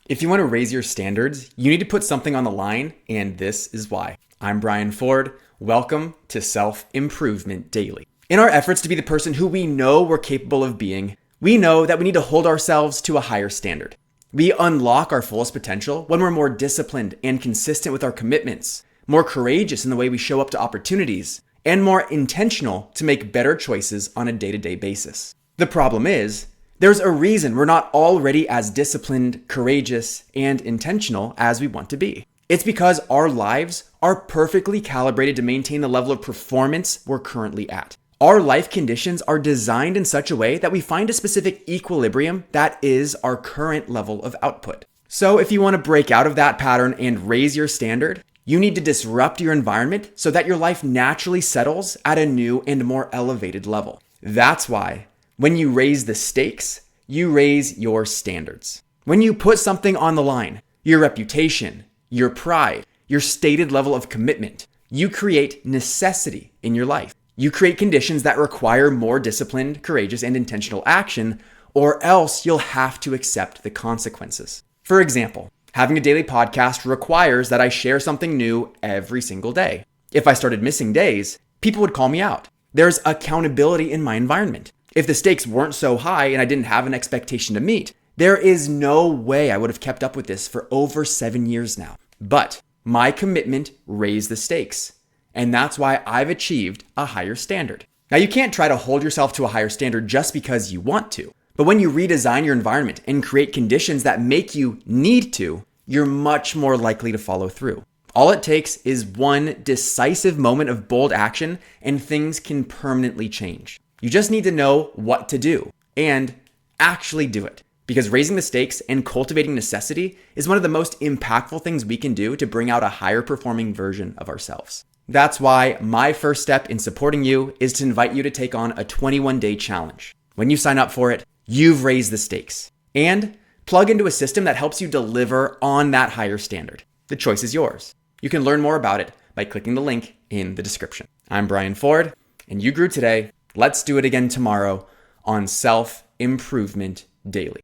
If you want to raise your standards, you need to put something on the line, and this is why. I'm Brian Ford. Welcome to Self-Improvement Daily. In our efforts to be the person who we know we're capable of being, we know that we need to hold ourselves to a higher standard. We unlock our fullest potential when we're more disciplined and consistent with our commitments, more courageous in the way we show up to opportunities, and more intentional to make better choices on a day-to-day basis. The problem is, there's a reason we're not already as disciplined, courageous, and intentional as we want to be. It's because our lives are perfectly calibrated to maintain the level of performance we're currently at. Our life conditions are designed in such a way that we find a specific equilibrium that is our current level of output. So if you want to break out of that pattern and raise your standard, you need to disrupt your environment so that your life naturally settles at a new and more elevated level. That's why when you raise the stakes, you raise your standards. When you put something on the line, your reputation, your pride, your stated level of commitment, you create necessity in your life. You create conditions that require more disciplined, courageous, and intentional action, or else you'll have to accept the consequences. For example, having a daily podcast requires that I share something new every single day. If I started missing days, people would call me out. There's accountability in my environment. If the stakes weren't so high and I didn't have an expectation to meet, there is no way I would have kept up with this for over 7 years now. But my commitment raised the stakes, and that's why I've achieved a higher standard. Now, you can't try to hold yourself to a higher standard just because you want to. But when you redesign your environment and create conditions that make you need to, you're much more likely to follow through. All it takes is one decisive moment of bold action, and things can permanently change. You just need to know what to do and actually do it. Because raising the stakes and cultivating necessity is one of the most impactful things we can do to bring out a higher performing version of ourselves. That's why my first step in supporting you is to invite you to take on a 21-day challenge. When you sign up for it, you've raised the stakes and plug into a system that helps you deliver on that higher standard. The choice is yours. You can learn more about it by clicking the link in the description. I'm Brian Ford, and you grew today. Let's do it again tomorrow on Self-Improvement Daily.